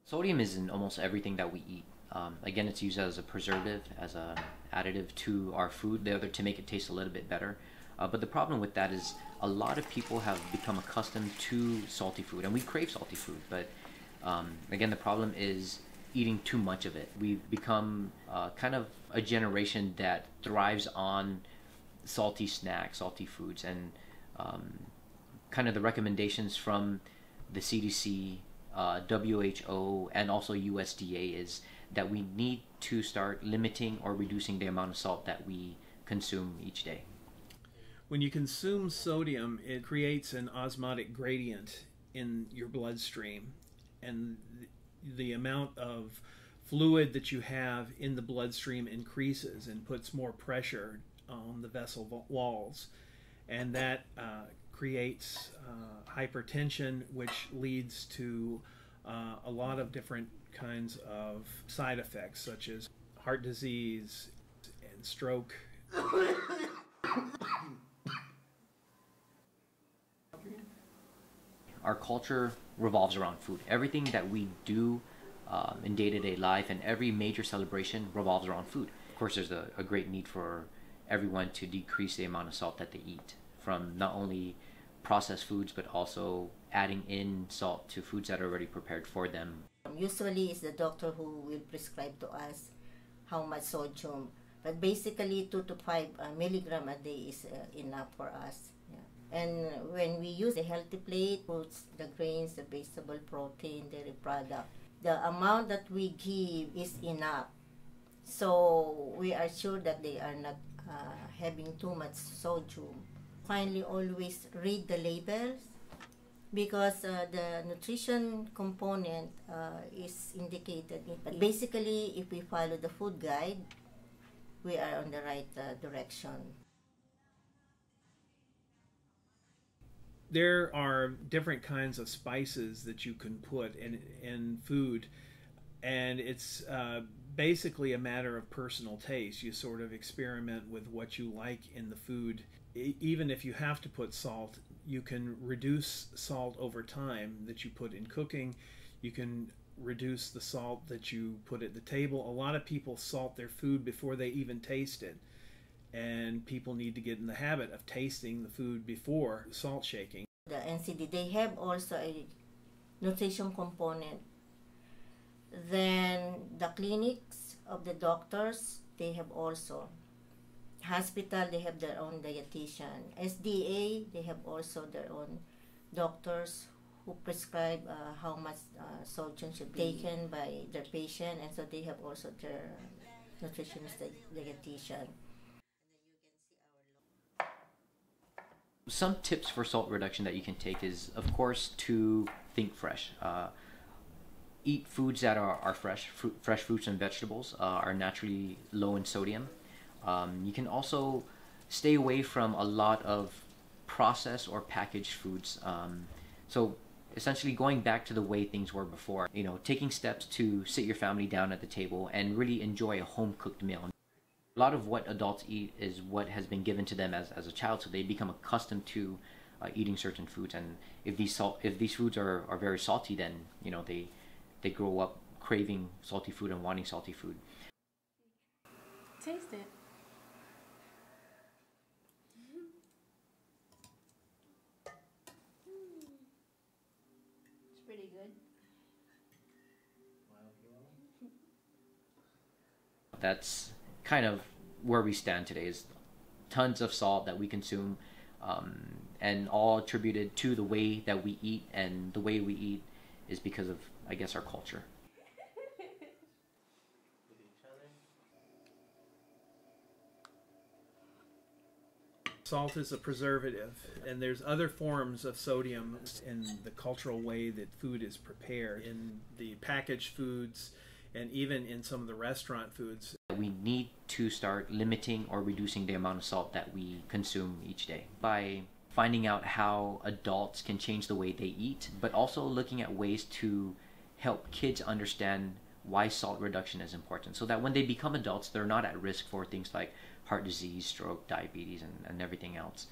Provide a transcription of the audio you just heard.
Sodium is in almost everything that we eat. Again, it's used as a preservative, as an additive to our food, the other to make it taste a little bit better. But the problem with that is a lot of people have become accustomed to salty food, and we crave salty food. But again, the problem is eating too much of it. We've become kind of a generation that thrives on salty snacks, salty foods, and kind of the recommendations from the CDC, WHO, and also USDA is that we need to start limiting or reducing the amount of salt that we consume each day. When you consume sodium, it creates an osmotic gradient in your bloodstream, and the amount of fluid that you have in the bloodstream increases and puts more pressure on the vessel walls, and that creates hypertension, which leads to a lot of different kinds of side effects, such as heart disease and stroke. Our culture revolves around food. Everything that we do in day-to-day life and every major celebration revolves around food. Of course, there's a great need for everyone to decrease the amount of salt that they eat, from not only processed foods but also adding in salt to foods that are already prepared for them. Usually it's the doctor who will prescribe to us how much sodium, but basically 2 to 5 milligram a day is enough for us. Yeah. And when we use a healthy plate, fruits, the grains, the vegetable, protein, dairy product, the amount that we give is enough. So we are sure that they are not having too much sodium. Finally, always read the labels, because the nutrition component is indicated. But basically, if we follow the food guide, we are on the right direction. There are different kinds of spices that you can put in food, and it's basically a matter of personal taste. You sort of experiment with what you like in the food. Even if you have to put salt, you can reduce salt over time that you put in cooking. You can reduce the salt that you put at the table. A lot of people salt their food before they even taste it, and people need to get in the habit of tasting the food before salt shaking. The NCD, they have also a nutrition component. Then the clinics of the doctors, they have also. Hospital, they have their own dietitian. SDA, they have also their own doctors who prescribe how much sodium should be taken by their patient, and so they have also their nutritionist dietitian. Some tips for salt reduction that you can take is, of course, to think fresh. Eat foods that are fresh. Fresh fruits and vegetables are naturally low in sodium. You can also stay away from a lot of processed or packaged foods. So essentially going back to the way things were before, taking steps to sit your family down at the table and really enjoy a home-cooked meal. A lot of what adults eat is what has been given to them as a child, so they become accustomed to eating certain foods. And if these foods are very salty, then they grow up craving salty food and wanting salty food. Taste it. It's pretty good. That's kind of where we stand today, is tons of salt that we consume, and all attributed to the way that we eat, and the way we eat is because of, I guess, our culture. Salt is a preservative, and there's other forms of sodium in the cultural way that food is prepared, in the packaged foods, and even in some of the restaurant foods. We need to start limiting or reducing the amount of salt that we consume each day by finding out how adults can change the way they eat, but also looking at ways to help kids understand why salt reduction is important, so that when they become adults, they're not at risk for things like heart disease, stroke, diabetes, and everything else.